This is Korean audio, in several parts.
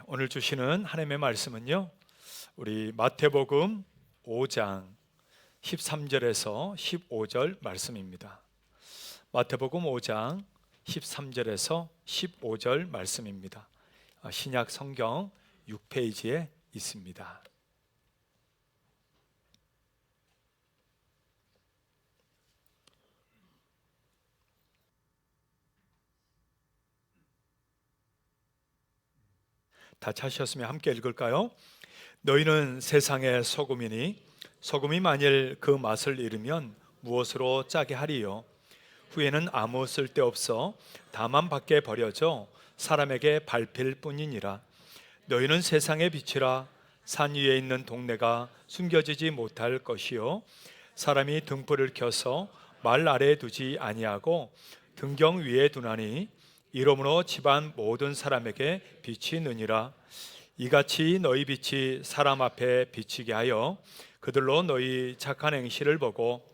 오늘 주시는 하나님의 말씀은요, 우리 마태복음 5장 13절에서 15절 말씀입니다. 마태복음 5장 13절에서 15절 말씀입니다. 신약 성경 6페이지에 있습니다. 다 찾으셨으면 함께 읽을까요? 너희는 세상의 소금이니 소금이 만일 그 맛을 잃으면 무엇으로 짜게 하리요? 후에는 아무 쓸데없어 다만 밖에 버려져 사람에게 밟힐 뿐이니라. 너희는 세상의 빛이라. 산 위에 있는 동네가 숨겨지지 못할 것이요, 사람이 등불을 켜서 말 아래에 두지 아니하고 등경 위에 두나니 이러므로 집안 모든 사람에게 빛이 느니라. 이같이 너희 빛이 사람 앞에 비치게 하여 그들로 너희 착한 행실을 보고.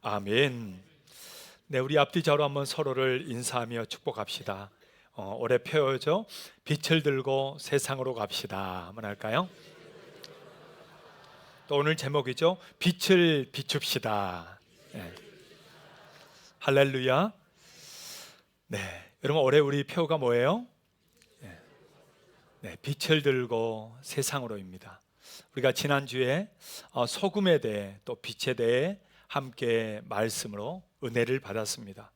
아멘. 네, 우리 앞뒤자로 한번 서로를 인사하며 축복합시다. 올해 표어죠. 빛을 들고 세상으로 갑시다. 한번 할까요? 또 오늘 제목이죠. 빛을 비춥시다. 네. 할렐루야. 네, 여러분 올해 우리 표가 뭐예요? 네, 빛을 들고 세상으로입니다. 우리가 지난주에 소금에 대해 또 빛에 대해 함께 말씀으로 은혜를 받았습니다.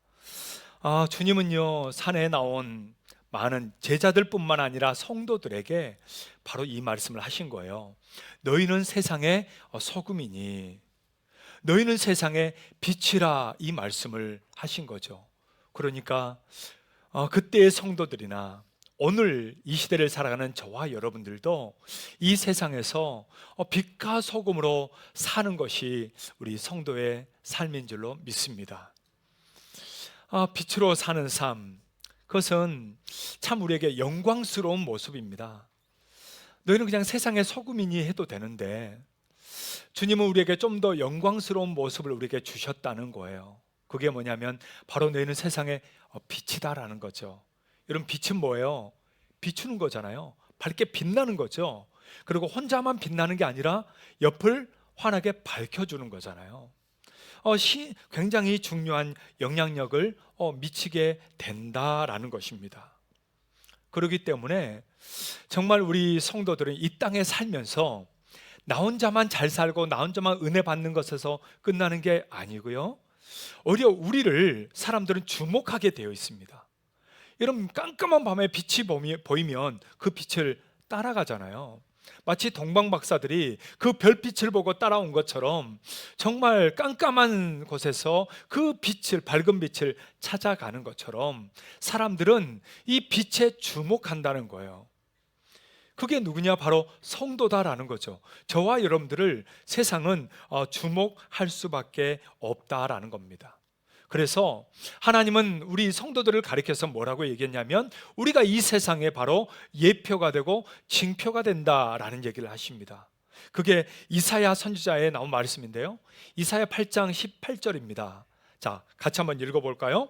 주님은요, 산에 나온 많은 제자들뿐만 아니라 성도들에게 바로 이 말씀을 하신 거예요. 너희는 세상의 소금이니 너희는 세상의 빛이라, 이 말씀을 하신 거죠. 그러니까 그때의 성도들이나 오늘 이 시대를 살아가는 저와 여러분들도 이 세상에서 빛과 소금으로 사는 것이 우리 성도의 삶인 줄로 믿습니다. 빛으로 사는 삶, 그것은 참 우리에게 영광스러운 모습입니다. 너희는 그냥 세상의 소금이니 해도 되는데 주님은 우리에게 좀 더 영광스러운 모습을 우리에게 주셨다는 거예요. 그게 뭐냐면 바로 너희는 세상의 빛이다라는 거죠. 여러분, 빛은 뭐예요? 비추는 거잖아요. 밝게 빛나는 거죠. 그리고 혼자만 빛나는 게 아니라 옆을 환하게 밝혀주는 거잖아요. 굉장히 중요한 영향력을 미치게 된다라는 것입니다. 그렇기 때문에 정말 우리 성도들은 이 땅에 살면서 나 혼자만 잘 살고 나 혼자만 은혜 받는 것에서 끝나는 게 아니고요, 오히려 우리를 사람들은 주목하게 되어 있습니다. 여러분, 깜깜한 밤에 빛이 보이면 그 빛을 따라가잖아요. 마치 동방 박사들이 그 별빛을 보고 따라온 것처럼 정말 깜깜한 곳에서 그 빛을, 밝은 빛을 찾아가는 것처럼 사람들은 이 빛에 주목한다는 거예요. 그게 누구냐? 바로 성도다라는 거죠. 저와 여러분들을 세상은 주목할 수밖에 없다라는 겁니다. 그래서 하나님은 우리 성도들을 가리켜서 뭐라고 얘기했냐면 우리가 이 세상에 바로 예표가 되고 징표가 된다라는 얘기를 하십니다. 그게 이사야 선지자에 나온 말씀인데요, 이사야 8장 18절입니다. 자, 같이 한번 읽어볼까요?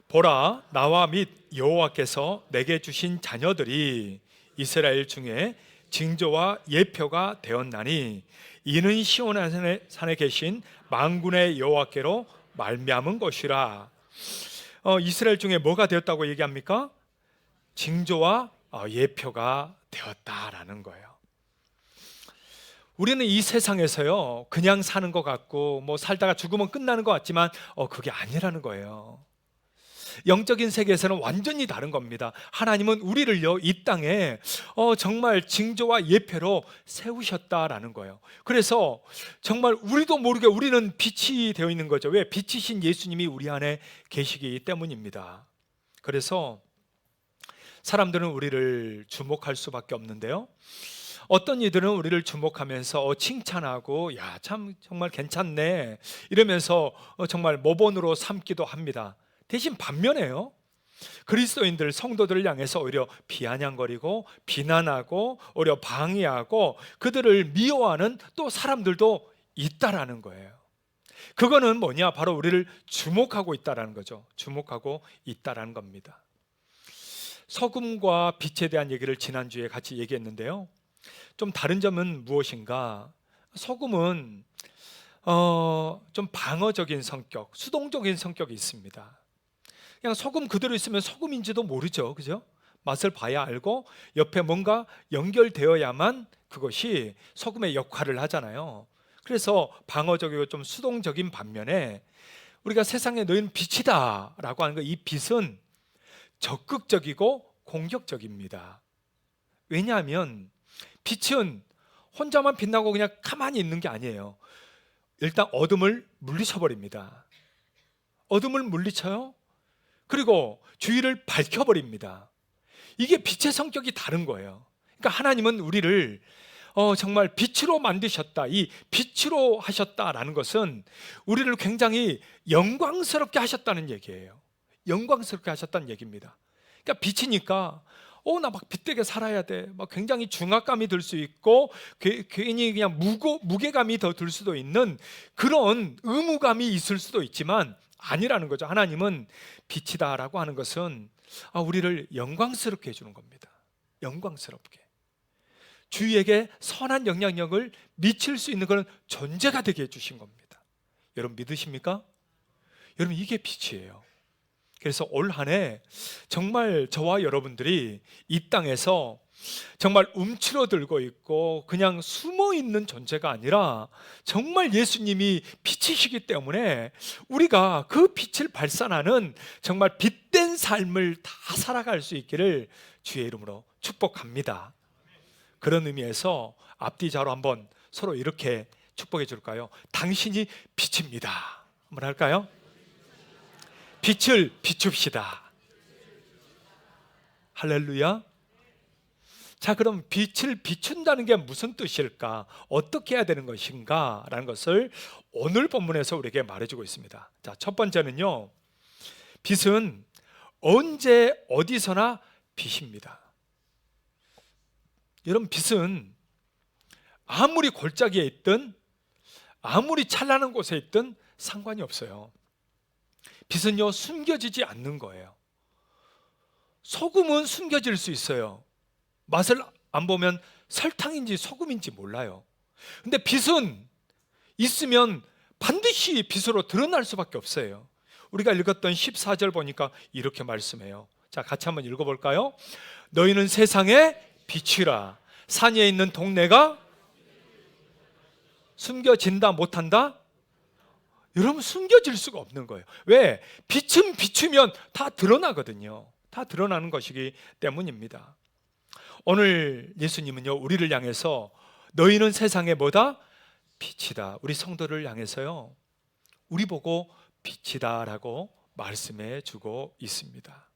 보라, 나와 및 여호와께서 내게 주신 자녀들이 이스라엘 중에 징조와 예표가 되었나니 이는 시온 산에 계신 만군의 여호와께로 말미암은 것이라. 이스라엘 중에 뭐가 되었다고 얘기합니까? 징조와 예표가 되었다라는 거예요. 우리는 이 세상에서요, 그냥 사는 것 같고 뭐 살다가 죽으면 끝나는 것 같지만 그게 아니라는 거예요. 영적인 세계에서는 완전히 다른 겁니다. 하나님은 우리를요, 이 땅에 정말 징조와 예표로 세우셨다라는 거예요. 그래서 정말 우리도 모르게 우리는 빛이 되어 있는 거죠. 왜? 빛이신 예수님이 우리 안에 계시기 때문입니다. 그래서 사람들은 우리를 주목할 수밖에 없는데요, 어떤 이들은 우리를 주목하면서 칭찬하고 야, 참 정말 괜찮네 이러면서 정말 모본으로 삼기도 합니다. 대신 반면에요, 그리스도인들, 성도들을 향해서 오히려 비아냥거리고 비난하고 오히려 방해하고 그들을 미워하는 또 사람들도 있다라는 거예요. 그거는 뭐냐? 바로 우리를 주목하고 있다라는 거죠. 주목하고 있다라는 겁니다. 소금과 빛에 대한 얘기를 지난주에 같이 얘기했는데요. 좀 다른 점은 무엇인가? 소금은 좀 방어적인 성격, 수동적인 성격이 있습니다. 그냥 소금 그대로 있으면 소금인지도 모르죠. 그죠? 맛을 봐야 알고 옆에 뭔가 연결되어야만 그것이 소금의 역할을 하잖아요. 그래서 방어적이고 좀 수동적인 반면에 우리가 세상에 너희는 빛이다 라고 하는 이 빛은 적극적이고 공격적입니다. 왜냐하면 빛은 혼자만 빛나고 그냥 가만히 있는 게 아니에요. 일단 어둠을 물리쳐버립니다. 어둠을 물리쳐요. 그리고 주위를 밝혀버립니다. 이게 빛의 성격이 다른 거예요. 그러니까 하나님은 우리를 정말 빛으로 만드셨다, 이 빛으로 하셨다라는 것은 우리를 굉장히 영광스럽게 하셨다는 얘기예요. 영광스럽게 하셨다는 얘기입니다. 그러니까 빛이니까 나 막 빛되게 살아야 돼, 막 굉장히 중압감이 들 수 있고 괜히 그냥 무게감이 더 들 수도 있는 그런 의무감이 있을 수도 있지만 아니라는 거죠. 하나님은 빛이다라고 하는 것은 우리를 영광스럽게 해주는 겁니다. 영광스럽게 주위에게 선한 영향력을 미칠 수 있는 그런 존재가 되게 해주신 겁니다. 여러분 믿으십니까? 여러분 이게 빛이에요. 그래서 올 한 해 정말 저와 여러분들이 이 땅에서 정말 움츠러들고 있고 그냥 숨어 있는 존재가 아니라 정말 예수님이 빛이시기 때문에 우리가 그 빛을 발산하는 정말 빛된 삶을 다 살아갈 수 있기를 주의 이름으로 축복합니다. 그런 의미에서 앞뒤자로 한번 서로 이렇게 축복해 줄까요? 당신이 빛입니다. 한번 할까요? 빛을 비춥시다. 할렐루야. 자, 그럼 빛을 비춘다는 게 무슨 뜻일까? 어떻게 해야 되는 것인가? 라는 것을 오늘 본문에서 우리에게 말해주고 있습니다. 자, 첫 번째는요, 빛은 언제 어디서나 빛입니다. 여러분, 빛은 아무리 골짜기에 있든 아무리 찬란한 곳에 있든 상관이 없어요. 빛은요, 숨겨지지 않는 거예요. 소금은 숨겨질 수 있어요. 맛을 안 보면 설탕인지 소금인지 몰라요. 근데 빛은 있으면 반드시 빛으로 드러날 수밖에 없어요. 우리가 읽었던 14절 보니까 이렇게 말씀해요. 자, 같이 한번 읽어볼까요? 너희는 세상의 빛이라. 산 위에 있는 동네가 숨겨진다 못한다? 여러분 숨겨질 수가 없는 거예요. 왜? 빛은 비추면 다 드러나거든요. 다 드러나는 것이기 때문입니다. 오늘 예수님은요, 우리를 향해서 너희는 세상에 뭐다? 빛이다. 우리 성도를 향해서요, 우리 보고 빛이다 라고 말씀해 주고 있습니다.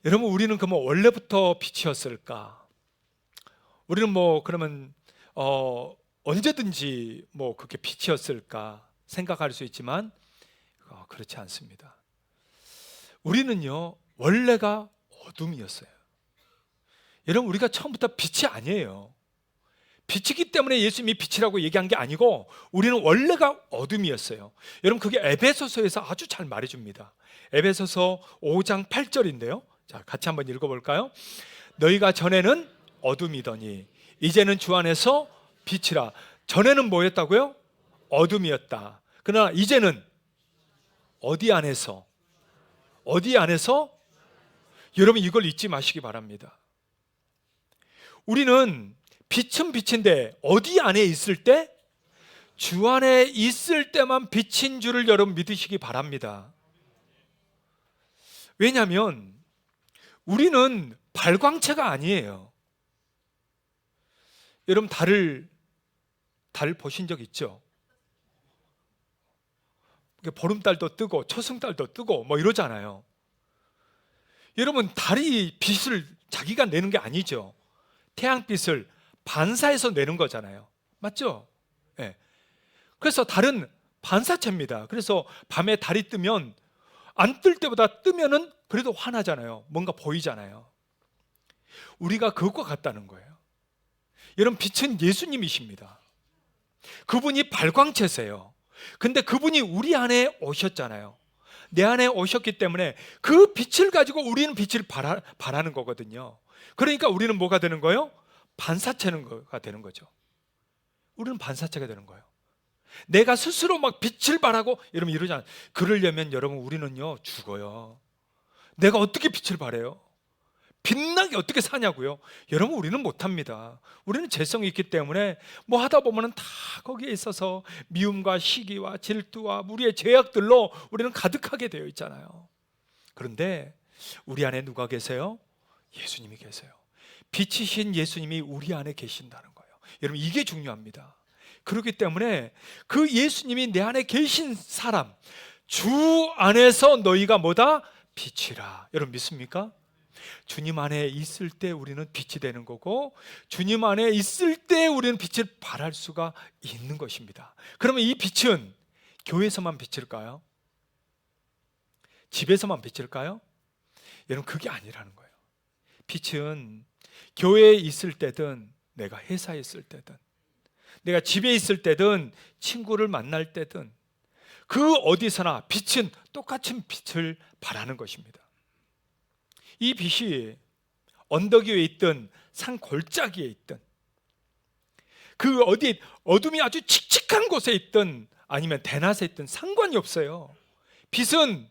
여러분, 우리는 그러면 원래부터 빛이었을까? 우리는 그러면 언제든지 그게 빛이었을까 생각할 수 있지만 그렇지 않습니다. 우리는요, 원래가 어둠이었어요. 여러분, 우리가 처음부터 빛이 아니에요. 빛이기 때문에 예수님이 빛이라고 얘기한 게 아니고 우리는 원래가 어둠이었어요. 여러분, 그게 에베소서에서 아주 잘 말해줍니다. 에베소서 5장 8절인데요. 자, 같이 한번 읽어볼까요? 너희가 전에는 어둠이더니 이제는 주 안에서 빛이라. 전에는 뭐였다고요? 어둠이었다. 그러나 이제는 어디 안에서? 어디 안에서? 여러분, 이걸 잊지 마시기 바랍니다. 우리는 빛은 빛인데 어디 안에 있을 때? 주 안에 있을 때만 빛인 줄을 여러분 믿으시기 바랍니다. 왜냐하면 우리는 발광체가 아니에요. 여러분, 달 보신 적 있죠? 보름달도 뜨고 초승달도 뜨고 이러잖아요. 여러분, 달이 빛을 자기가 내는 게 아니죠. 태양빛을 반사해서 내는 거잖아요. 맞죠? 네. 그래서 달은 반사체입니다. 그래서 밤에 달이 뜨면 안 뜰 때보다 뜨면은 그래도 환하잖아요. 뭔가 보이잖아요. 우리가 그것과 같다는 거예요. 여러분, 빛은 예수님이십니다. 그분이 발광체세요. 근데 그분이 우리 안에 오셨잖아요. 내 안에 오셨기 때문에 그 빛을 가지고 우리는 빛을 발하는 거거든요. 그러니까 우리는 뭐가 되는 거예요? 반사체가 되는 거죠. 우리는 반사체가 되는 거예요. 내가 스스로 막 빛을 발하고 이러면 이러지 않아요. 그러려면 여러분 우리는요 죽어요. 내가 어떻게 빛을 발해요? 빛나게 어떻게 사냐고요? 여러분 우리는 못합니다. 우리는 재성이 있기 때문에 뭐 하다 보면 다 거기에 있어서 미움과 시기와 질투와 우리의 죄악들로 우리는 가득하게 되어 있잖아요. 그런데 우리 안에 누가 계세요? 예수님이 계세요. 빛이신 예수님이 우리 안에 계신다는 거예요. 여러분 이게 중요합니다. 그렇기 때문에 그 예수님이 내 안에 계신 사람, 주 안에서 너희가 뭐다? 빛이라. 여러분 믿습니까? 주님 안에 있을 때 우리는 빛이 되는 거고, 주님 안에 있을 때 우리는 빛을 발할 수가 있는 것입니다. 그러면 이 빛은 교회에서만 비칠까요? 집에서만 비칠까요? 여러분 그게 아니라는 거예요. 빛은 교회에 있을 때든 내가 회사에 있을 때든 내가 집에 있을 때든 친구를 만날 때든 그 어디서나 빛은 똑같은 빛을 발하는 것입니다. 이 빛이 언덕 위에 있든 산 골짜기에 있든 그 어디 어둠이 아주 칙칙한 곳에 있든 아니면 대낮에 있든 상관이 없어요. 빛은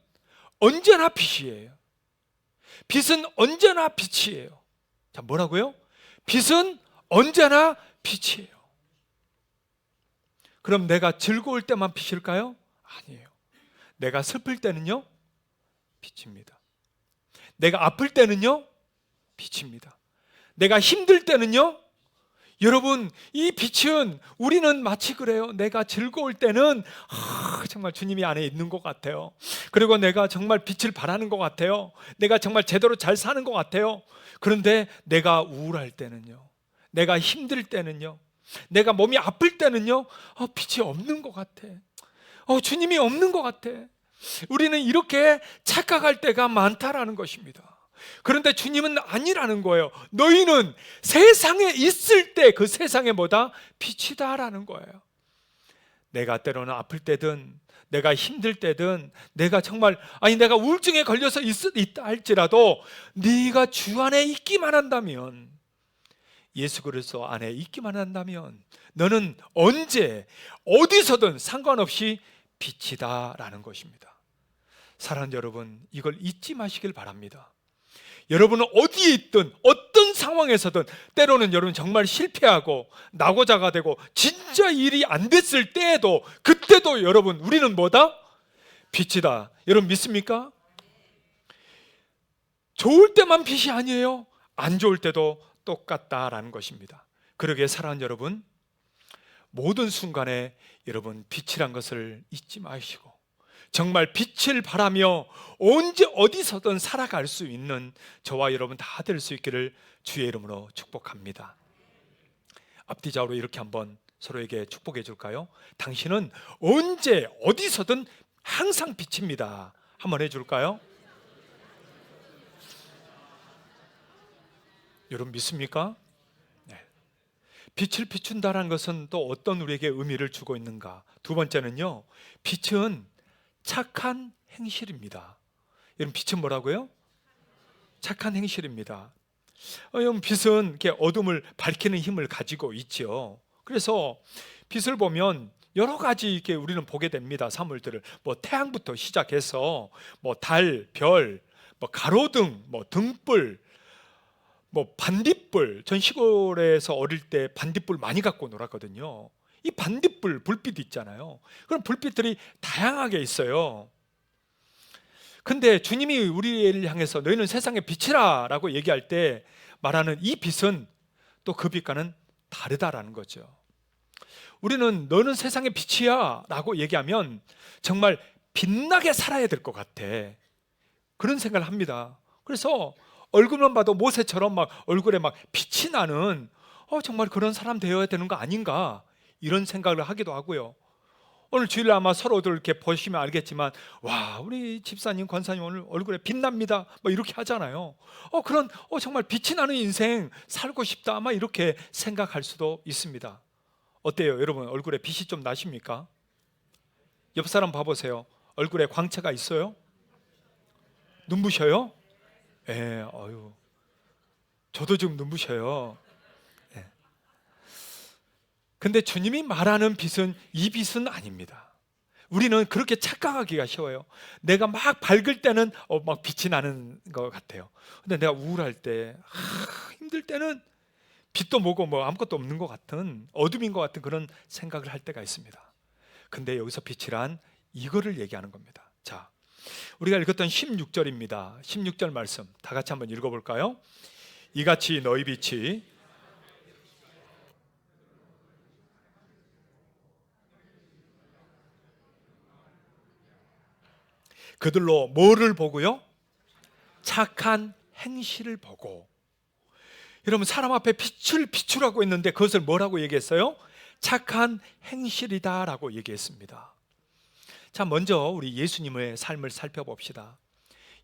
언제나 빛이에요. 빛은 언제나 빛이에요. 자, 뭐라고요? 빛은 언제나 빛이에요. 그럼 내가 즐거울 때만 빛일까요? 아니에요. 내가 슬플 때는요? 빛입니다. 내가 아플 때는요? 빛입니다. 내가 힘들 때는요? 여러분 이 빛은 우리는 마치 그래요. 내가 즐거울 때는 정말 주님이 안에 있는 것 같아요. 그리고 내가 정말 빛을 발하는 것 같아요. 내가 정말 제대로 잘 사는 것 같아요. 그런데 내가 우울할 때는요, 내가 힘들 때는요, 내가 몸이 아플 때는요, 빛이 없는 것 같아. 주님이 없는 것 같아. 우리는 이렇게 착각할 때가 많다라는 것입니다. 그런데 주님은 아니라는 거예요. 너희는 세상에 있을 때 그 세상에 뭐다? 빛이다라는 거예요. 내가 때로는 아플 때든 내가 힘들 때든 내가 정말 내가 우울증에 걸려서 있다 할지라도 네가 주 안에 있기만 한다면, 예수 그리스도 안에 있기만 한다면 너는 언제 어디서든 상관없이 빛이다라는 것입니다. 사랑하는 여러분, 이걸 잊지 마시길 바랍니다. 여러분은 어디에 있든 어떤 상황에서든 때로는 여러분 정말 실패하고 낙오자가 되고 진짜 일이 안 됐을 때에도 그때도 여러분 우리는 뭐다? 빛이다. 여러분 믿습니까? 좋을 때만 빛이 아니에요. 안 좋을 때도 똑같다라는 것입니다. 그러기에 사랑하는 여러분, 모든 순간에 여러분 빛이란 것을 잊지 마시고 정말 빛을 바라며 언제 어디서든 살아갈 수 있는 저와 여러분 다 될 수 있기를 주의 이름으로 축복합니다. 앞뒤좌우로 이렇게 한번 서로에게 축복해 줄까요? 당신은 언제 어디서든 항상 빛입니다. 한번 해줄까요? 여러분 믿습니까? 네. 빛을 비춘다는 것은 또 어떤 우리에게 의미를 주고 있는가? 두 번째는요, 빛은 착한 행실입니다. 여러분 빛은 뭐라고요? 착한 행실입니다. 여러분 빛은 이렇게 어둠을 밝히는 힘을 가지고 있죠. 그래서 빛을 보면 여러 가지 이렇게 우리는 보게 됩니다. 사물들을 뭐 태양부터 시작해서 뭐 달, 별, 뭐 가로등, 뭐 등불, 뭐 반딧불. 전 시골에서 어릴 때 반딧불 많이 갖고 놀았거든요. 이 반딧불 불빛 있잖아요. 그런 불빛들이 다양하게 있어요. 근데 주님이 우리를 향해서 너희는 세상의 빛이라 라고 얘기할 때 말하는 이 빛은 또 그 빛과는 다르다라는 거죠. 우리는 너는 세상의 빛이야 라고 얘기하면 정말 빛나게 살아야 될 것 같아, 그런 생각을 합니다. 그래서 얼굴만 봐도 모세처럼 막 얼굴에 막 빛이 나는 정말 그런 사람 되어야 되는 거 아닌가, 이런 생각을 하기도 하고요. 오늘 주일날 아마 서로들 이렇게 보시면 알겠지만, 와, 우리 집사님, 권사님 오늘 얼굴에 빛납니다, 뭐 이렇게 하잖아요. 그런 정말 빛이 나는 인생 살고 싶다, 아마 이렇게 생각할 수도 있습니다. 어때요, 여러분? 얼굴에 빛이 좀 나십니까? 옆 사람 봐보세요. 얼굴에 광채가 있어요? 눈부셔요? 예, 어유. 저도 지금 눈부셔요. 예. 근데 주님이 말하는 빛은 이 빛은 아닙니다. 우리는 그렇게 착각하기가 쉬워요. 내가 막 밝을 때는 막 빛이 나는 것 같아요. 근데 내가 우울할 때, 힘들 때는 빛도 뭐고 뭐 아무것도 없는 것 같은, 어둠인 것 같은 그런 생각을 할 때가 있습니다. 근데 여기서 빛이란 이거를 얘기하는 겁니다. 자, 우리가 읽었던 16절입니다. 16절 말씀 다 같이 한번 읽어볼까요? 이같이 너희 빛이 그들로 뭐를 보고요? 착한 행실을 보고. 여러분, 사람 앞에 빛을 비추라고 했는데 그것을 뭐라고 얘기했어요? 착한 행실이다 라고 얘기했습니다. 자, 먼저 우리 예수님의 삶을 살펴봅시다.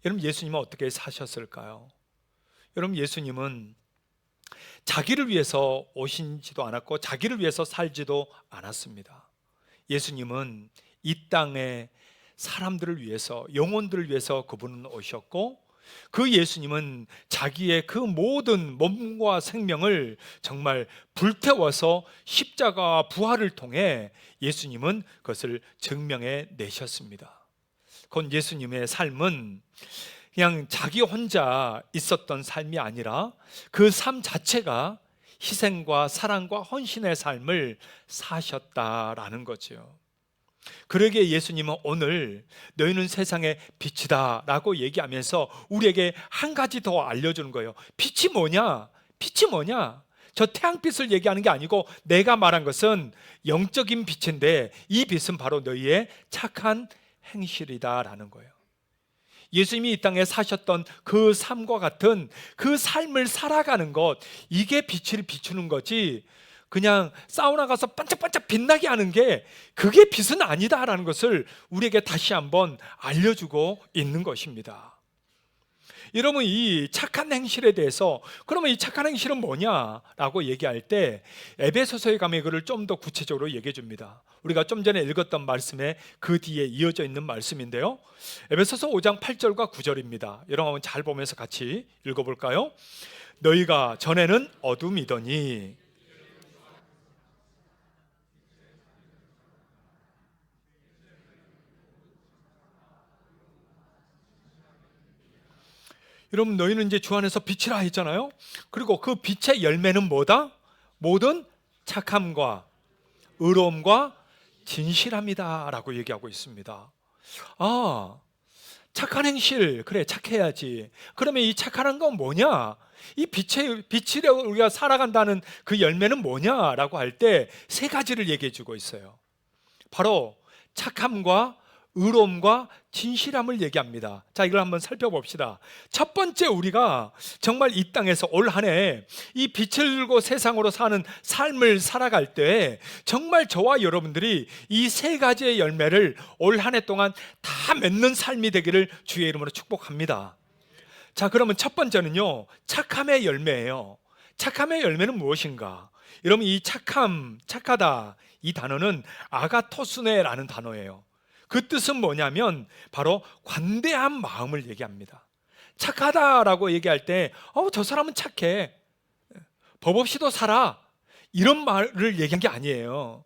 여러분, 예수님은 어떻게 사셨을까요? 여러분, 예수님은 자기를 위해서 오신지도 않았고 자기를 위해서 살지도 않았습니다. 예수님은 이 땅에 사람들을 위해서, 영혼들을 위해서 그분은 오셨고, 그 예수님은 자기의 그 모든 몸과 생명을 정말 불태워서 십자가와 부활을 통해 예수님은 그것을 증명해 내셨습니다. 곧 예수님의 삶은 그냥 자기 혼자 있었던 삶이 아니라 그 삶 자체가 희생과 사랑과 헌신의 삶을 사셨다라는 거죠. 그러기에 예수님은 오늘 너희는 세상의 빛이다 라고 얘기하면서 우리에게 한 가지 더 알려주는 거예요. 빛이 뭐냐? 빛이 뭐냐? 저 태양빛을 얘기하는 게 아니고 내가 말한 것은 영적인 빛인데 이 빛은 바로 너희의 착한 행실이다 라는 거예요. 예수님이 이 땅에 사셨던 그 삶과 같은 그 삶을 살아가는 것, 이게 빛을 비추는 거지, 그냥 사우나 가서 반짝반짝 빛나게 하는 게 그게 빛은 아니다라는 것을 우리에게 다시 한번 알려주고 있는 것입니다. 여러분, 이 착한 행실에 대해서, 그러면 이 착한 행실은 뭐냐라고 얘기할 때 에베소서에 가면 이거를 좀 더 구체적으로 얘기해 줍니다. 우리가 좀 전에 읽었던 말씀에 그 뒤에 이어져 있는 말씀인데요, 에베소서 5장 8절과 9절입니다. 여러분 잘 보면서 같이 읽어볼까요? 너희가 전에는 어둠이더니 여러분, 너희는 이제 주 안에서 빛이라 했잖아요. 그리고 그 빛의 열매는 뭐다? 모든 착함과 의로움과 진실함이다 라고 얘기하고 있습니다. 아, 착한 행실, 그래 착해야지. 그러면 이 착한 건 뭐냐? 이 빛이 우리가 살아간다는 그 열매는 뭐냐라고 할 때 세 가지를 얘기해 주고 있어요. 바로 착함과 의로움과 진실함을 얘기합니다. 자, 이걸 한번 살펴봅시다. 첫 번째, 우리가 정말 이 땅에서 올 한 해 이 빛을 들고 세상으로 사는 삶을 살아갈 때 정말 저와 여러분들이 이 세 가지의 열매를 올 한 해 동안 다 맺는 삶이 되기를 주의 이름으로 축복합니다. 자, 그러면 첫 번째는요, 착함의 열매예요. 착함의 열매는 무엇인가? 여러분, 이 착함, 착하다, 이 단어는 아가토스네라는 단어예요. 그 뜻은 뭐냐면 바로 관대한 마음을 얘기합니다. 착하다라고 얘기할 때 저 사람은 착해, 법 없이도 살아, 이런 말을 얘기한 게 아니에요.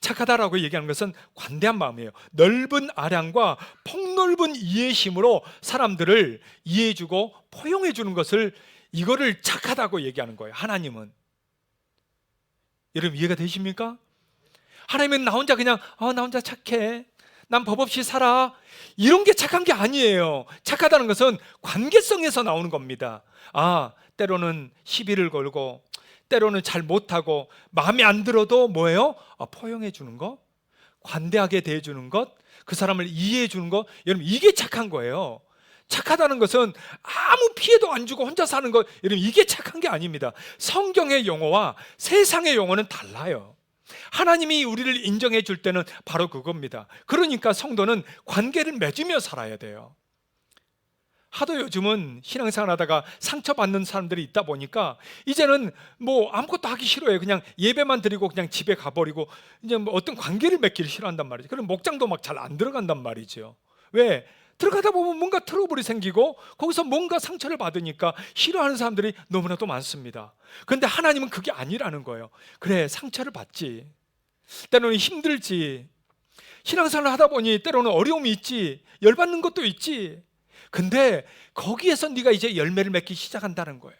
착하다라고 얘기하는 것은 관대한 마음이에요. 넓은 아량과 폭넓은 이해심으로 사람들을 이해해주고 포용해주는 것을, 이거를 착하다고 얘기하는 거예요. 하나님은. 여러분 이해가 되십니까? 하나님은 나 혼자 그냥 나 혼자 착해, 난 법 없이 살아, 이런 게 착한 게 아니에요. 착하다는 것은 관계성에서 나오는 겁니다. 때로는 시비를 걸고 때로는 잘 못하고 마음에 안 들어도 뭐예요? 포용해 주는 것, 관대하게 대해주는 것, 그 사람을 이해해 주는 것, 여러분 이게 착한 거예요. 착하다는 것은 아무 피해도 안 주고 혼자 사는 것, 여러분 이게 착한 게 아닙니다. 성경의 용어와 세상의 용어는 달라요. 하나님이 우리를 인정해 줄 때는 바로 그겁니다. 그러니까 성도는 관계를 맺으며 살아야 돼요. 하도 요즘은 신앙생활 하다가 상처받는 사람들이 있다 보니까 이제는 뭐 아무것도 하기 싫어요. 그냥 예배만 드리고 그냥 집에 가버리고 이제 뭐 어떤 관계를 맺기를 싫어한단 말이죠. 그럼 목장도 막 잘 안 들어간단 말이죠. 왜? 들어가다 보면 뭔가 트러블이 생기고 거기서 뭔가 상처를 받으니까 싫어하는 사람들이 너무나도 많습니다. 그런데 하나님은 그게 아니라는 거예요. 그래, 상처를 받지, 때로는 힘들지, 신앙생활을 하다 보니 때로는 어려움이 있지, 열받는 것도 있지. 근데 거기에서 네가 이제 열매를 맺기 시작한다는 거예요.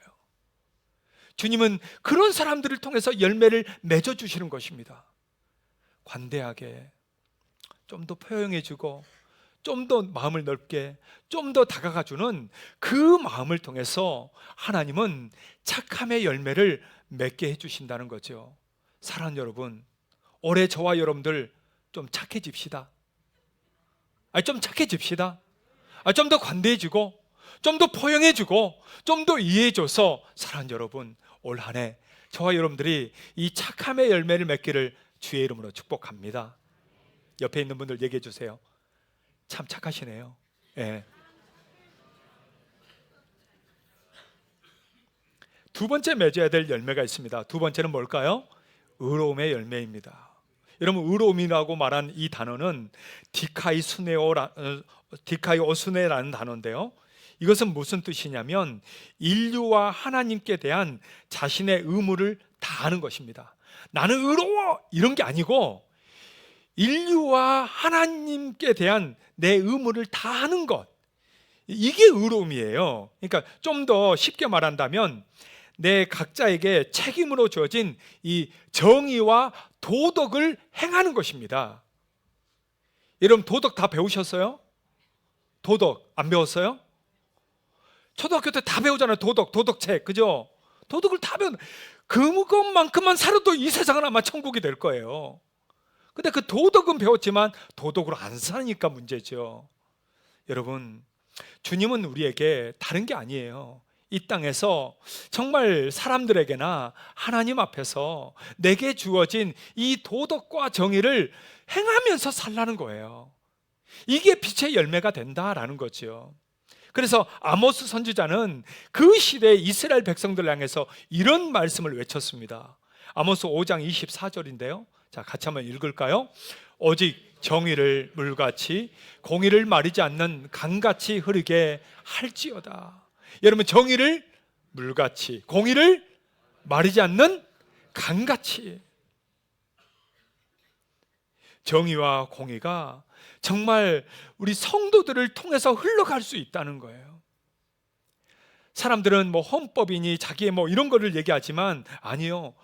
주님은 그런 사람들을 통해서 열매를 맺어주시는 것입니다. 관대하게, 좀 더 포용해주고, 좀 더 마음을 넓게, 좀 더 다가가주는 그 마음을 통해서 하나님은 착함의 열매를 맺게 해주신다는 거죠. 사랑하는 여러분, 올해 저와 여러분들 좀 착해집시다. 좀 착해집시다. 좀 더 관대해지고, 좀 더 포용해주고, 좀 더 이해해줘서 사랑하는 여러분, 올 한 해 저와 여러분들이 이 착함의 열매를 맺기를 주의 이름으로 축복합니다. 옆에 있는 분들 얘기해 주세요. 참 착하시네요. 예. 두 번째 맺어야 될 열매가 있습니다. 두 번째는 뭘까요? 의로움의 열매입니다. 여러분, 의로움이라고 말한 이 단어는 디카이오스네라는 단어인데요, 이것은 무슨 뜻이냐면 인류와 하나님께 대한 자신의 의무를 다하는 것입니다. 나는 의로워 이런 게 아니고 인류와 하나님께 대한 내 의무를 다하는 것, 이게 의로움이에요. 그러니까 좀 더 쉽게 말한다면 내 각자에게 책임으로 주어진 이 정의와 도덕을 행하는 것입니다. 여러분, 도덕 다 배우셨어요? 도덕 안 배웠어요? 초등학교 때 다 배우잖아요. 도덕책, 그죠? 도덕을 다 배운, 그것만큼만 살아도 이 세상은 아마 천국이 될 거예요. 근데 그 도덕은 배웠지만 도덕으로 안 사니까 문제죠. 여러분, 주님은 우리에게 다른 게 아니에요. 이 땅에서 정말 사람들에게나 하나님 앞에서 내게 주어진 이 도덕과 정의를 행하면서 살라는 거예요. 이게 빛의 열매가 된다라는 거죠. 그래서 아모스 선지자는 그 시대의 이스라엘 백성들을 향해서 이런 말씀을 외쳤습니다. 아모스 5장 24절인데요. 자, 같이 한번 읽을까요? 오직 정의를 물같이 공의를 마르지 않는 강같이 흐르게 할지어다. 여러분, 정의를 물같이, 공의를 마르지 않는 강같이. 정의와 공의가 정말 우리 성도들을 통해서 흘러갈 수 있다는 거예요. 사람들은 뭐 헌법이니 자기의 뭐 이런 거를 얘기하지만 아니요,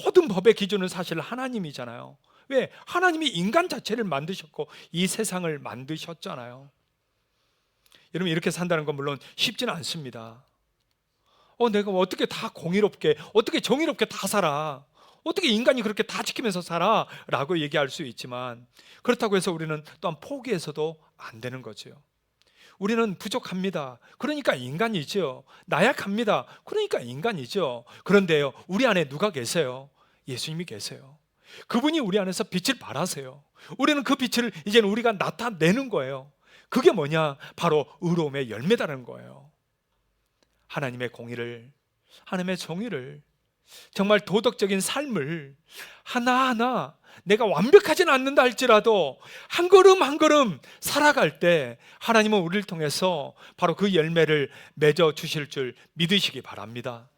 모든 법의 기준은 사실 하나님이잖아요. 왜? 하나님이 인간 자체를 만드셨고 이 세상을 만드셨잖아요. 여러분, 이렇게 산다는 건 물론 쉽지는 않습니다. 내가 어떻게 다 공의롭게, 어떻게 정의롭게 다 살아, 어떻게 인간이 그렇게 다 지키면서 살아? 라고 얘기할 수 있지만, 그렇다고 해서 우리는 또한 포기해서도 안 되는 거죠. 우리는 부족합니다. 그러니까 인간이죠. 나약합니다. 그러니까 인간이죠. 그런데요, 우리 안에 누가 계세요? 예수님이 계세요. 그분이 우리 안에서 빛을 발하세요. 우리는 그 빛을 이제는 우리가 나타내는 거예요. 그게 뭐냐? 바로 의로움의 열매다는 거예요. 하나님의 공의를, 하나님의 정의를, 정말 도덕적인 삶을 하나하나 내가 완벽하지는 않는다 할지라도 한 걸음 한 걸음 살아갈 때 하나님은 우리를 통해서 바로 그 열매를 맺어 주실 줄 믿으시기 바랍니다.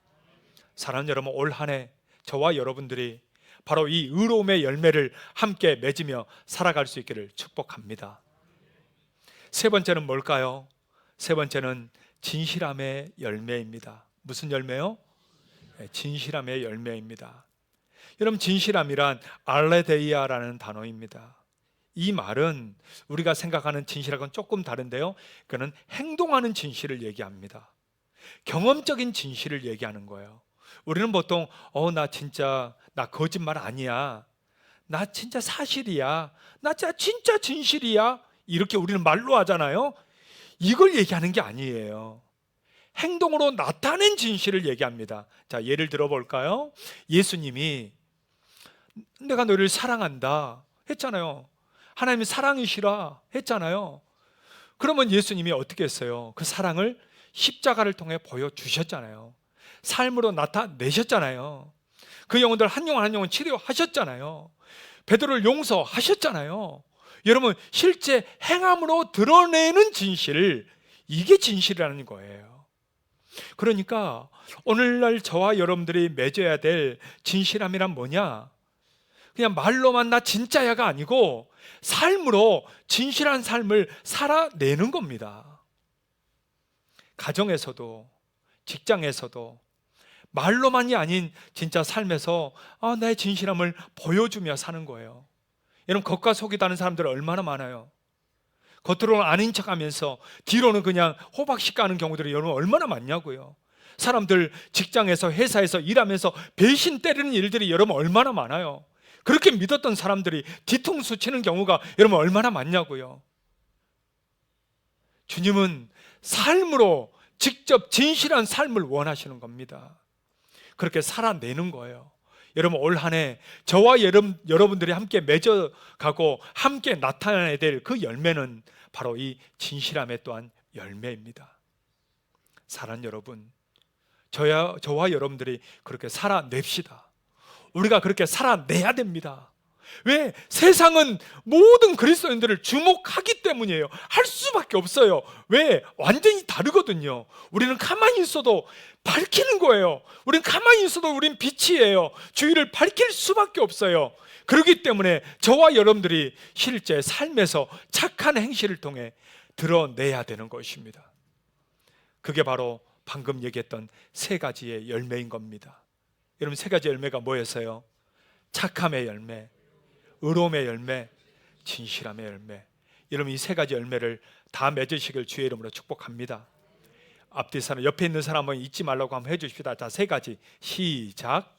사랑하는 여러분, 올 한 해 저와 여러분들이 바로 이 의로움의 열매를 함께 맺으며 살아갈 수 있기를 축복합니다. 세 번째는 뭘까요? 세 번째는 진실함의 열매입니다. 무슨 열매요? 진실함의 열매입니다. 여러분, 진실함이란 알레데이아라는 단어입니다. 이 말은 우리가 생각하는 진실하고는 조금 다른데요, 그는 행동하는 진실을 얘기합니다. 경험적인 진실을 얘기하는 거예요. 우리는 보통 나 거짓말 아니야, 나 진짜 사실이야, 나 진짜 진실이야, 이렇게 우리는 말로 하잖아요. 이걸 얘기하는 게 아니에요. 행동으로 나타낸 진실을 얘기합니다. 자, 예를 들어볼까요? 예수님이 내가 너를 사랑한다 했잖아요. 하나님이 사랑이시라 했잖아요. 그러면 예수님이 어떻게 했어요? 그 사랑을 십자가를 통해 보여주셨잖아요. 삶으로 나타내셨잖아요. 그 영혼들 한 영혼 한 영혼 치료하셨잖아요. 베드로를 용서하셨잖아요. 여러분, 실제 행함으로 드러내는 진실, 이게 진실이라는 거예요. 그러니까 오늘날 저와 여러분들이 맺어야 될 진실함이란 뭐냐? 그냥 말로만 나 진짜야가 아니고 삶으로 진실한 삶을 살아내는 겁니다. 가정에서도 직장에서도 말로만이 아닌 진짜 삶에서 나의 진실함을 보여주며 사는 거예요. 여러분, 겉과 속이 다른 사람들 얼마나 많아요. 겉으로는 아닌 척하면서 뒤로는 그냥 호박씨 까는 경우들이 여러분 얼마나 많냐고요. 사람들 직장에서 회사에서 일하면서 배신 때리는 일들이 여러분 얼마나 많아요. 그렇게 믿었던 사람들이 뒤통수 치는 경우가 여러분 얼마나 많냐고요. 주님은 삶으로 직접 진실한 삶을 원하시는 겁니다. 그렇게 살아내는 거예요. 여러분, 올 한 해 저와 여러분들이 함께 맺어가고 함께 나타내야 될 그 열매는 바로 이 진실함의 또한 열매입니다. 사랑하는 여러분, 저와 여러분들이 그렇게 살아냅시다. 우리가 그렇게 살아내야 됩니다. 왜? 세상은 모든 그리스도인들을 주목하기 때문이에요. 할 수밖에 없어요. 왜? 완전히 다르거든요. 우리는 가만히 있어도 밝히는 거예요. 우리는 가만히 있어도 우린 빛이에요. 주위를 밝힐 수밖에 없어요. 그렇기 때문에 저와 여러분들이 실제 삶에서 착한 행실을 통해 드러내야 되는 것입니다. 그게 바로 방금 얘기했던 세 가지의 열매인 겁니다. 여러분, 세 가지 열매가 뭐였어요? 착함의 열매, 의로움의 열매, 진실함의 열매. 여러분, 이 세 가지 열매를 다 맺으시길 주의 이름으로 축복합니다. 앞뒤 사람, 옆에 있는 사람은 잊지 말라고 한번 해주십시다. 자, 세 가지 시작.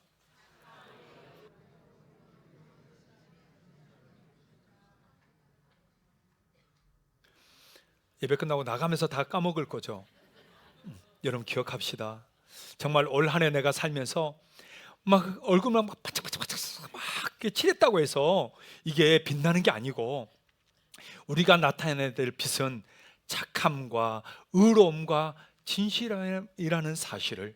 예배 끝나고 나가면서 다 까먹을 거죠. 여러분, 기억합시다. 정말 올 한 해 내가 살면서 막 얼굴만 막 바짝바짝 막 칠했다고 해서 이게 빛나는 게 아니고, 우리가 나타내야 될 빛은 착함과 의로움과 진실이라는 사실을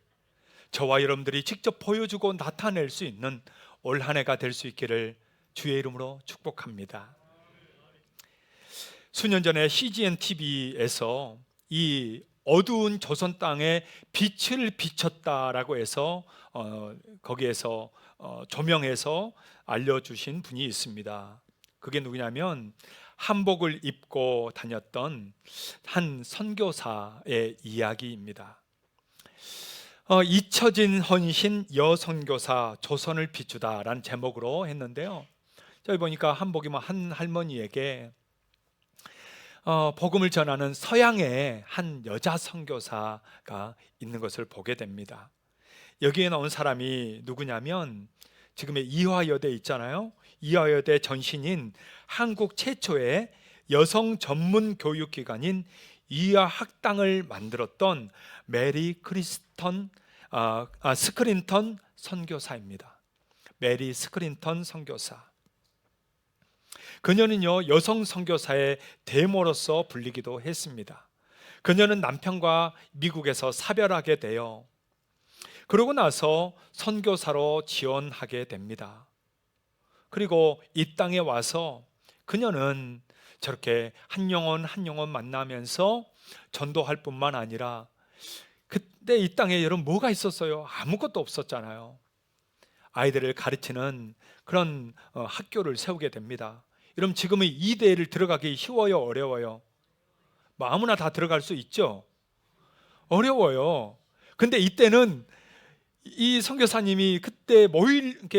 저와 여러분들이 직접 보여주고 나타낼 수 있는 올 한 해가 될 수 있기를 주의 이름으로 축복합니다. 수년 전에 CGN TV에서 이 어두운 조선 땅에 빛을 비췄다라고 해서 거기에서 조명해서 알려주신 분이 있습니다. 그게 누구냐면 한복을 입고 다녔던 한 선교사의 이야기입니다. 잊혀진 헌신 여선교사 조선을 비추다라는 제목으로 했는데요. 저기 보니까 한복이면 한 할머니에게 복음을 전하는 서양의 한 여자 선교사가 있는 것을 보게 됩니다. 여기에 나온 사람이 누구냐면 지금의 이화여대 있잖아요. 이화여대 전신인 한국 최초의 여성 전문 교육기관인 이화학당을 만들었던 메리 스크린턴 선교사입니다. 메리 스크린턴 선교사. 그녀는요, 여성 선교사의 데모로서 불리기도 했습니다. 그녀는 남편과 미국에서 사별하게 돼요. 그러고 나서 선교사로 지원하게 됩니다. 그리고 이 땅에 와서 그녀는 저렇게 한 영혼 한 영혼 만나면서 전도할 뿐만 아니라, 그때 이 땅에 여러분 뭐가 있었어요? 아무것도 없었잖아요. 아이들을 가르치는 그런 학교를 세우게 됩니다. 여러분, 지금은 이 대를 들어가기 쉬워요, 어려워요? 뭐 아무나 다 들어갈 수 있죠? 어려워요. 근데 이때는 이 선교사님이 그때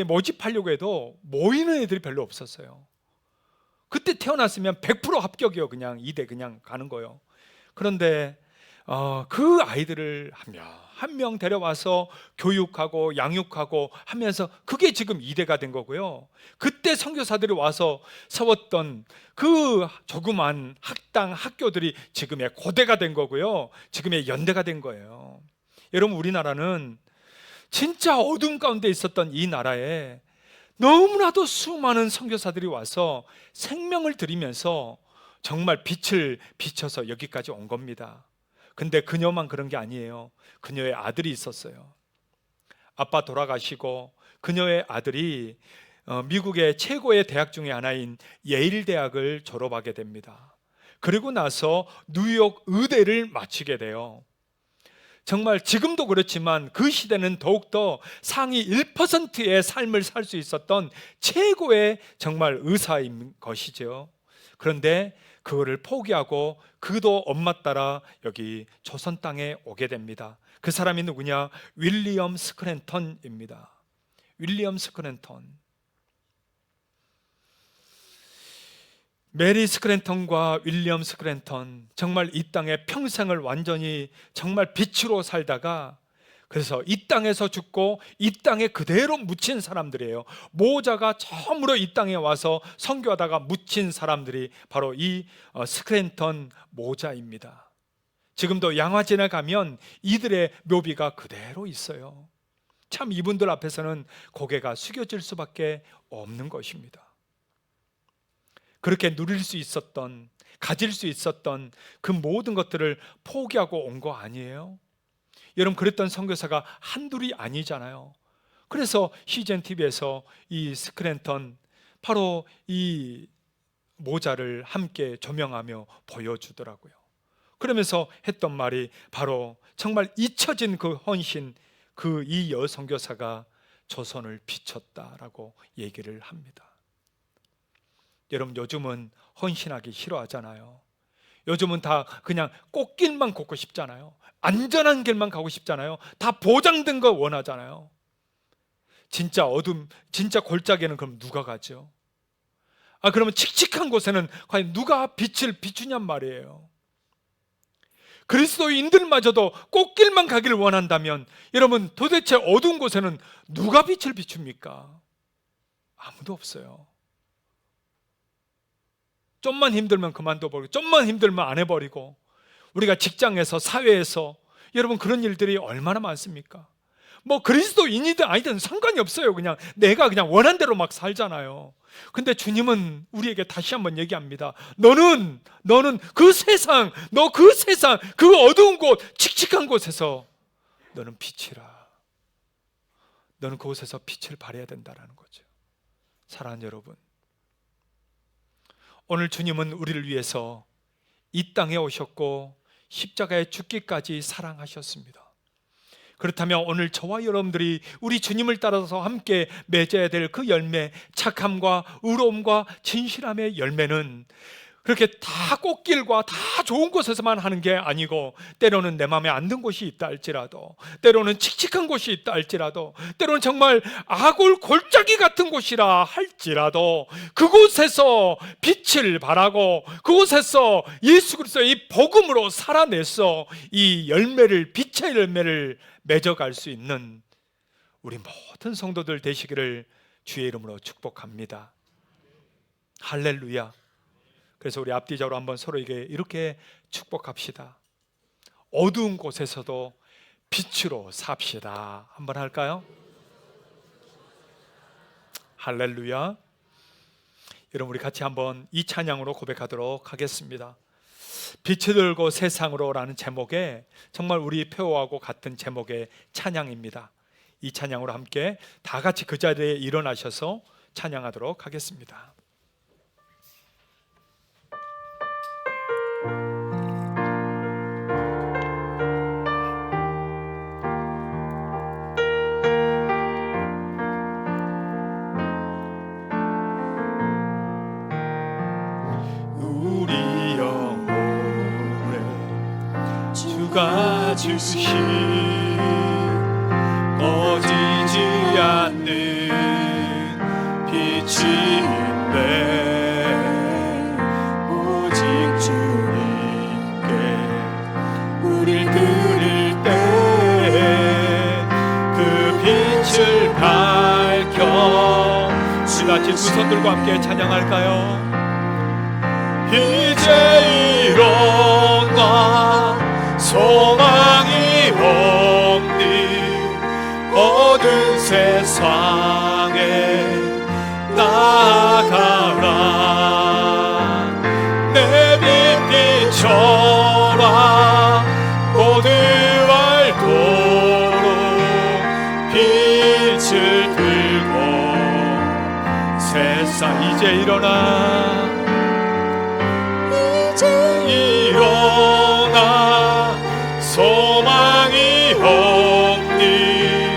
모집하려고 해도 모이는 애들이 별로 없었어요. 그때 태어났으면 100% 합격이요. 그냥 이대 그냥 가는 거예요. 그런데 그 아이들을 한 명 데려와서 교육하고 양육하고 하면서 그게 지금 이대가 된 거고요. 그때 선교사들이 와서 세웠던 그 조그만 학당 학교들이 지금의 고대가 된 거고요. 지금의 연대가 된 거예요. 여러분, 우리나라는 진짜 어둠 가운데 있었던 이 나라에 너무나도 수많은 선교사들이 와서 생명을 드리면서 정말 빛을 비춰서 여기까지 온 겁니다. 근데 그녀만 그런 게 아니에요. 그녀의 아들이 있었어요. 아빠 돌아가시고 그녀의 아들이 미국의 최고의 대학 중에 하나인 예일 대학을 졸업하게 됩니다. 그리고 나서 뉴욕 의대를 마치게 돼요. 정말 지금도 그렇지만 그 시대는 더욱더 상위 1%의 삶을 살 수 있었던 최고의 정말 의사인 것이죠. 그런데 그거를 포기하고 그도 엄마 따라 여기 조선 땅에 오게 됩니다. 그 사람이 누구냐? 윌리엄 스크랜턴입니다. 윌리엄 스크랜턴. 메리 스크랜턴과 윌리엄 스크랜턴, 정말 이 땅에 평생을 완전히 정말 빛으로 살다가 그래서 이 땅에서 죽고 이 땅에 그대로 묻힌 사람들이에요. 모자가 처음으로 이 땅에 와서 선교하다가 묻힌 사람들이 바로 이 스크랜턴 모자입니다. 지금도 양화진에 가면 이들의 묘비가 그대로 있어요. 참 이분들 앞에서는 고개가 숙여질 수밖에 없는 것입니다. 그렇게 누릴 수 있었던, 가질 수 있었던 그 모든 것들을 포기하고 온 거 아니에요? 여러분, 그랬던 선교사가 한둘이 아니잖아요. 그래서 CGN TV에서 이 스크랜턴, 바로 이 모자를 함께 조명하며 보여주더라고요. 그러면서 했던 말이 바로 정말 잊혀진 그 헌신, 그 이 여선교사가 조선을 비췄다라고 얘기를 합니다. 여러분, 요즘은 헌신하기 싫어하잖아요. 요즘은 다 그냥 꽃길만 걷고 싶잖아요. 안전한 길만 가고 싶잖아요. 다 보장된 거 원하잖아요. 진짜 어둠, 진짜 골짜기에는 그럼 누가 가죠? 그러면 칙칙한 곳에는 과연 누가 빛을 비추냔 말이에요. 그리스도인들마저도 꽃길만 가기를 원한다면 여러분, 도대체 어두운 곳에는 누가 빛을 비춥니까? 아무도 없어요. 좀만 힘들면 그만둬버리고, 좀만 힘들면 안 해버리고, 우리가 직장에서, 사회에서 여러분 그런 일들이 얼마나 많습니까? 뭐 그리스도인이든 아니든 상관이 없어요. 그냥 내가 그냥 원한 대로 막 살잖아요. 근데 주님은 우리에게 다시 한번 얘기합니다. 너는 그 세상, 너 그 세상, 그 어두운 곳, 칙칙한 곳에서 너는 빛이라. 너는 그곳에서 빛을 발해야 된다라는 거죠. 사랑하는 여러분, 오늘 주님은 우리를 위해서 이 땅에 오셨고 십자가에 죽기까지 사랑하셨습니다. 그렇다면 오늘 저와 여러분들이 우리 주님을 따라서 함께 맺어야 될 그 열매, 착함과 의로움과 진실함의 열매는 그렇게 다 꽃길과 다 좋은 곳에서만 하는 게 아니고, 때로는 내 마음에 안 든 곳이 있다 할지라도, 때로는 칙칙한 곳이 있다 할지라도, 때로는 정말 아골 골짜기 같은 곳이라 할지라도 그곳에서 빛을 발하고 그곳에서 예수 그리스도의 이 복음으로 살아내서 이 열매를, 빛의 열매를 맺어갈 수 있는 우리 모든 성도들 되시기를 주의 이름으로 축복합니다. 할렐루야. 그래서 우리 앞뒤적으로 한번 서로에게 이렇게 축복합시다. 어두운 곳에서도 빛으로 삽시다. 한번 할까요? 할렐루야. 여러분, 우리 같이 한번 이 찬양으로 고백하도록 하겠습니다. 빛이 들고 세상으로 라는 제목의, 정말 우리 표어하고 같은 제목의 찬양입니다. 이 찬양으로 함께 다 같이 그 자리에 일어나셔서 찬양하도록 하겠습니다. 주가 주신 꺼지지 않는 빛인데, 오직 주님께 우릴 드릴 때 그 빛을 밝혀. 우리 같이 두 손 들고 함께 찬양할까요? 이제 일어나 소망이 없는 어두운 세상에 나아가라. 내 이제 일어나 소망이 없니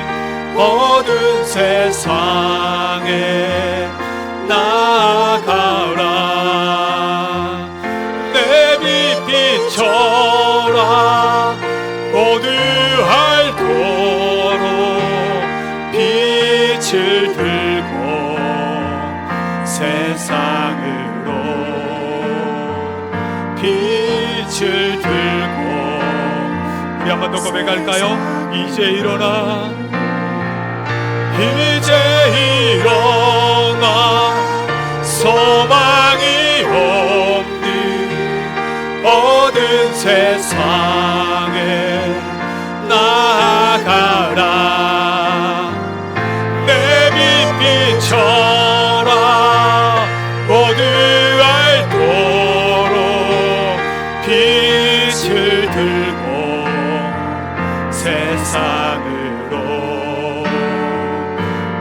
어두운 세상에 나아가라. 내 빛 비춰라. 모두 알도록 빛을 들고 세상으로 빛을 들고. 우리 한 번 더 고백할까요? 이제 일어나 소망이 없는 어두운 세상에 나아가라. 내 빛 비춰라. 모두 알도록 빛을 들고 세상으로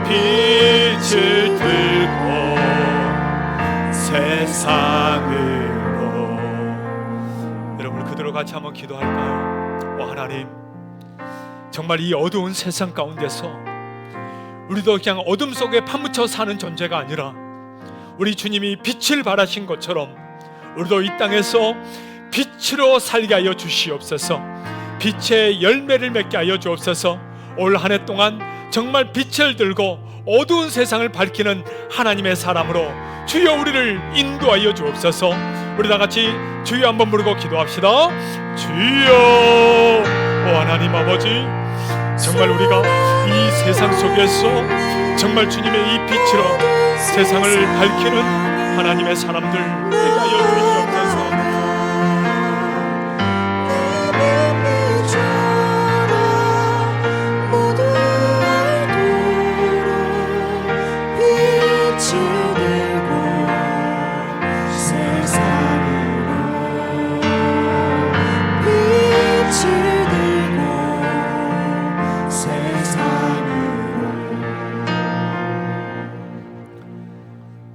빛을 들고 세상으로. 여러분 그대로 같이 한번 기도할까요? 하나님, 정말 이 어두운 세상 가운데서 우리도 그냥 어둠 속에 파묻혀 사는 존재가 아니라 우리 주님이 빛을 발하신 것처럼 우리도 이 땅에서 빛으로 살게 하여 주시옵소서. 빛의 열매를 맺게 하여 주옵소서. 올 한 해 동안 정말 빛을 들고 어두운 세상을 밝히는 하나님의 사람으로 주여 우리를 인도하여 주옵소서. 우리 다 같이 주여 한번 부르고 기도합시다. 주여. 하나님 아버지, 정말 우리가 이 세상 속에서 정말 주님의 이 빛으로 세상을 밝히는 하나님의 사람들 되게 하여 주시옵소서.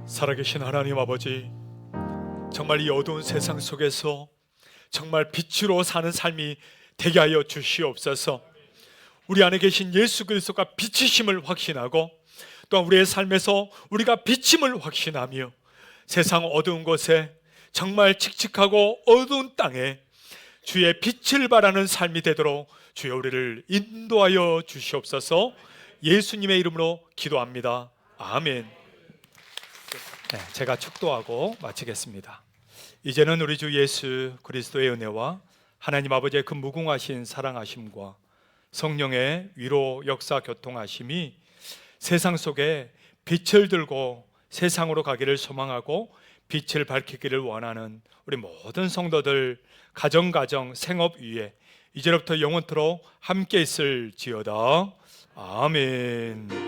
살아계신 하나님 아버지, 정말 이 어두운 세상 속에서 정말 빛으로 사는 삶이 되게 하여 주시옵소서. 우리 안에 계신 예수 그리스도가 빛이심을 확신하고 또한 우리의 삶에서 우리가 빛임을 확신하며 세상 어두운 곳에 정말 칙칙하고 어두운 땅에 주의 빛을 발하는 삶이 되도록 주여 우리를 인도하여 주시옵소서. 예수님의 이름으로 기도합니다. 아멘. 네, 제가 축도하고 마치겠습니다. 이제는 우리 주 예수 그리스도의 은혜와 하나님 아버지의 그 무궁하신 사랑하심과 성령의 위로 역사 교통하심이 세상 속에 빛을 들고 세상으로 가기를 소망하고 빛을 밝히기를 원하는 우리 모든 성도들 가정 생업 위에 이제로부터 영원토록 함께 있을지어다. 아멘.